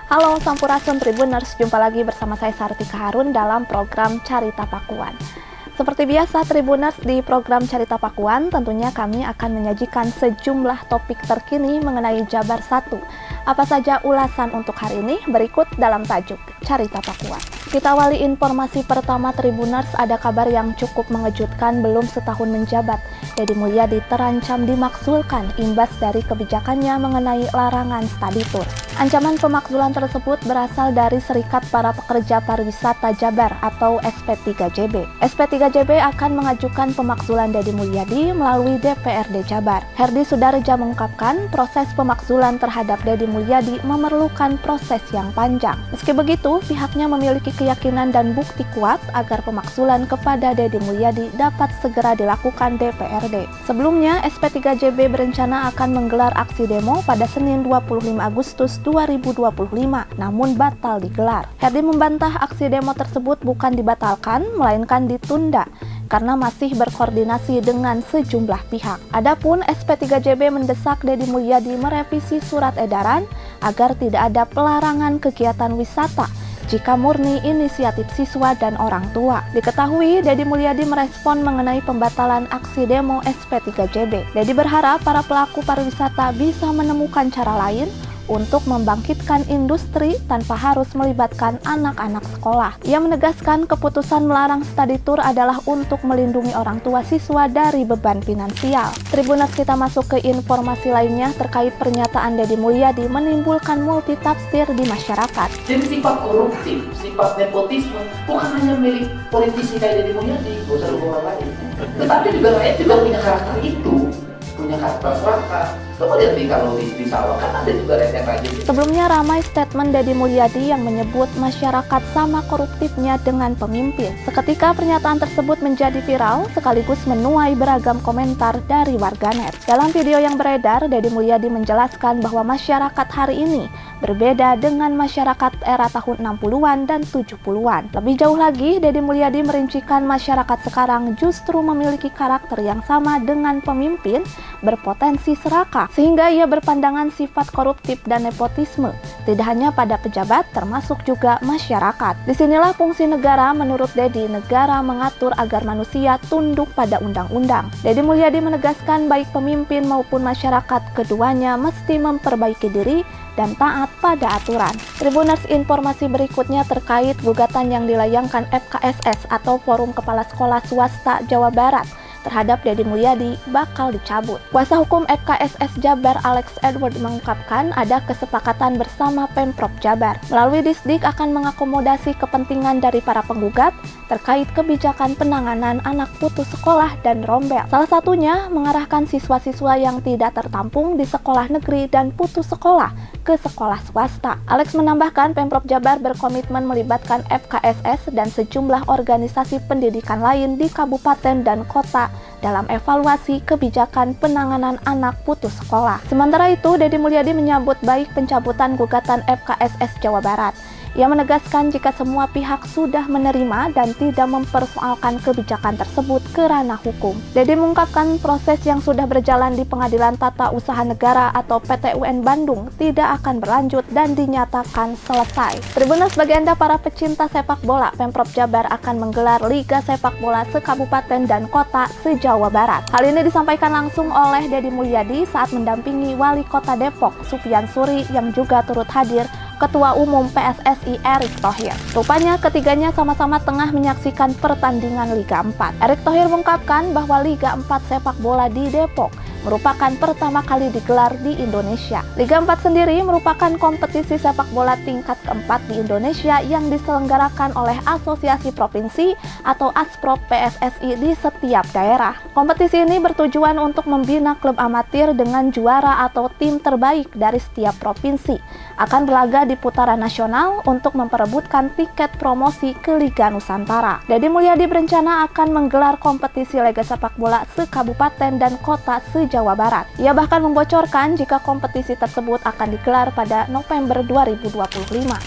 Halo Sampurasun Tribuners, jumpa lagi bersama saya Sartika Harun dalam program Carita Pakuan. Seperti biasa Tribuners, di program Carita Pakuan tentunya kami akan menyajikan sejumlah topik terkini mengenai Jabar 1. Apa saja ulasan untuk hari ini? Berikut dalam tajuk Carita Pakuan. Kita awali informasi pertama Tribuners, ada kabar yang cukup mengejutkan. Belum setahun menjabat, Deddy Mulyadi terancam dimakzulkan imbas dari kebijakannya mengenai larangan study tour. Ancaman pemakzulan tersebut berasal dari Serikat Para Pekerja Pariwisata Jabar atau SP3JB. SP3JB akan mengajukan pemakzulan Deddy Mulyadi melalui DPRD Jabar. Herdi Sudarja mengungkapkan proses pemakzulan terhadap Deddy Mulyadi memerlukan proses yang panjang. Meski begitu, pihaknya memiliki keyakinan dan bukti kuat agar pemakzulan kepada Deddy Mulyadi dapat segera dilakukan DPRD. Sebelumnya, SP3JB berencana akan menggelar aksi demo pada Senin 25 Agustus 2025, namun batal digelar. Herdi membantah aksi demo tersebut bukan dibatalkan, melainkan ditunda karena masih berkoordinasi dengan sejumlah pihak. Adapun SP3JB mendesak Deddy Mulyadi merevisi surat edaran agar tidak ada pelarangan kegiatan wisata jika murni inisiatif siswa dan orang tua. Diketahui, Deddy Mulyadi merespon mengenai pembatalan aksi demo SP3JB. Deddy berharap para pelaku pariwisata bisa menemukan cara lain untuk membangkitkan industri tanpa harus melibatkan anak-anak sekolah. Ia menegaskan keputusan melarang study tour adalah untuk melindungi orang tua siswa dari beban finansial. Tribuners, kita masuk ke informasi lainnya terkait pernyataan Deddy Mulyadi menimbulkan multitafsir di masyarakat. Jadi sifat koruptif, sifat nepotisme bukan hanya milik politisi kayak Deddy Mulyadi, gak usah hubungan lain. Tetapi juga rakyat juga punya karakter itu, punya karakter serakah. Coba lihat nih kalau di sawah kan ada juga rakyat yang rajin. Sebelumnya ramai statement Deddy Mulyadi yang menyebut masyarakat sama koruptifnya dengan pemimpin. Seketika pernyataan tersebut menjadi viral sekaligus menuai beragam komentar dari warganet. Dalam video yang beredar, Deddy Mulyadi menjelaskan bahwa masyarakat hari ini berbeda dengan masyarakat era tahun 60-an dan 70-an. Lebih jauh lagi, Deddy Mulyadi merincikan masyarakat sekarang justru memiliki karakter yang sama dengan pemimpin berpotensi serakah, sehingga ia berpandangan sifat koruptif dan nepotisme tidak hanya pada pejabat, termasuk juga masyarakat. Disinilah fungsi negara. Menurut Deddy, negara mengatur agar manusia tunduk pada undang-undang. Deddy Mulyadi menegaskan baik pemimpin maupun masyarakat, keduanya mesti memperbaiki diri dan taat pada aturan. Tribuners, informasi berikutnya terkait gugatan yang dilayangkan FKSS atau Forum Kepala Sekolah Swasta Jawa Barat terhadap Deddy Mulyadi bakal dicabut. Kuasa hukum FKSS Jabar Alex Edward mengungkapkan ada kesepakatan bersama Pemprov Jabar. Melalui Disdik akan mengakomodasi kepentingan dari para penggugat terkait kebijakan penanganan anak putus sekolah dan rombel. Salah satunya mengarahkan siswa-siswa yang tidak tertampung di sekolah negeri dan putus sekolah ke sekolah swasta. Alex menambahkan Pemprov Jabar berkomitmen melibatkan FKSS dan sejumlah organisasi pendidikan lain di kabupaten dan kota dalam evaluasi kebijakan penanganan anak putus sekolah. Sementara itu, Deddy Mulyadi menyambut baik pencabutan gugatan FKSS Jawa Barat. Ia menegaskan jika semua pihak sudah menerima dan tidak mempersoalkan kebijakan tersebut ke ranah hukum. Deddy mengungkapkan proses yang sudah berjalan di Pengadilan Tata Usaha Negara atau PTUN Bandung tidak akan berlanjut dan dinyatakan selesai. Tribuners, bagi Anda para pecinta sepak bola, Pemprov Jabar akan menggelar Liga Sepak Bola se-kabupaten dan kota se-Jawa Barat. Hal ini disampaikan langsung oleh Deddy Mulyadi saat mendampingi Wali Kota Depok, Supian Suri, yang juga turut hadir Ketua Umum PSSI Erick Thohir. Rupanya ketiganya sama-sama tengah menyaksikan pertandingan Liga 4. Erick Thohir mengungkapkan bahwa Liga 4 sepak bola di Depok merupakan pertama kali digelar di Indonesia. Liga 4 sendiri merupakan kompetisi sepak bola tingkat keempat di Indonesia yang diselenggarakan oleh Asosiasi Provinsi atau ASPRO PSSI di setiap daerah. Kompetisi ini bertujuan untuk membina klub amatir dengan juara atau tim terbaik dari setiap provinsi. Akan berlaga di putaran nasional untuk memperebutkan tiket promosi ke Liga Nusantara. Deddy Mulyadi berencana akan menggelar kompetisi Liga Sepak Bola se-kabupaten dan kota se Jawa Barat. Ia bahkan membocorkan jika kompetisi tersebut akan digelar pada November 2025.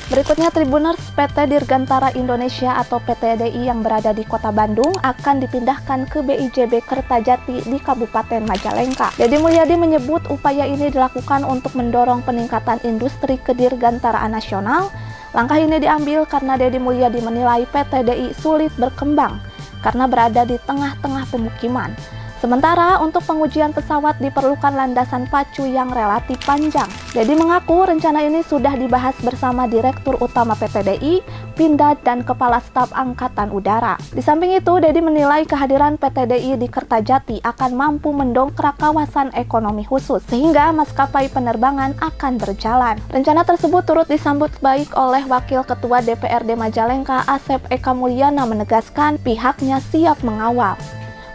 Berikutnya, Tribuners, PT Dirgantara Indonesia atau PTDI yang berada di Kota Bandung akan dipindahkan ke BIJB Kertajati di Kabupaten Majalengka. Deddy Mulyadi menyebut upaya ini dilakukan untuk mendorong peningkatan industri kedirgantaraan nasional. Langkah ini diambil karena Deddy Mulyadi menilai PTDI sulit berkembang karena berada di tengah-tengah pemukiman. Sementara untuk pengujian pesawat diperlukan landasan pacu yang relatif panjang. Deddy mengaku rencana ini sudah dibahas bersama Direktur Utama PTDI, Pindad, dan Kepala Staf Angkatan Udara. Di samping itu, Deddy menilai kehadiran PTDI di Kertajati akan mampu mendongkrak kawasan ekonomi khusus, sehingga maskapai penerbangan akan berjalan. Rencana tersebut turut disambut baik oleh Wakil Ketua DPRD Majalengka, Asep Eka Mulyana, menegaskan pihaknya siap mengawal.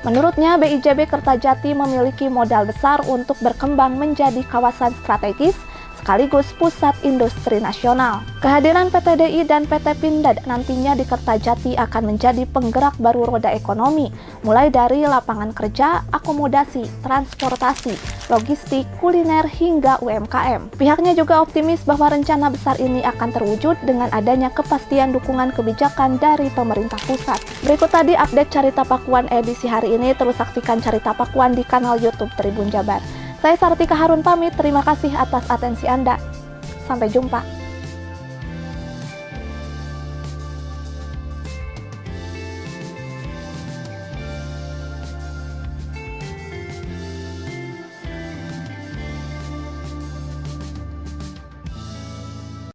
Menurutnya, BIJB Kertajati memiliki modal besar untuk berkembang menjadi kawasan strategis sekaligus pusat industri nasional. Kehadiran PTDI dan PT Pindad nantinya di Kertajati akan menjadi penggerak baru roda ekonomi, mulai dari lapangan kerja, akomodasi, transportasi, logistik, kuliner, hingga UMKM. Pihaknya juga optimis bahwa rencana besar ini akan terwujud dengan adanya kepastian dukungan kebijakan dari pemerintah pusat. Berikut tadi update Carita Pakuan edisi hari ini. Terus saksikan Carita Pakuan di kanal YouTube Tribun Jabar. Saya Sartika Harun pamit, terima kasih atas atensi Anda. Sampai jumpa.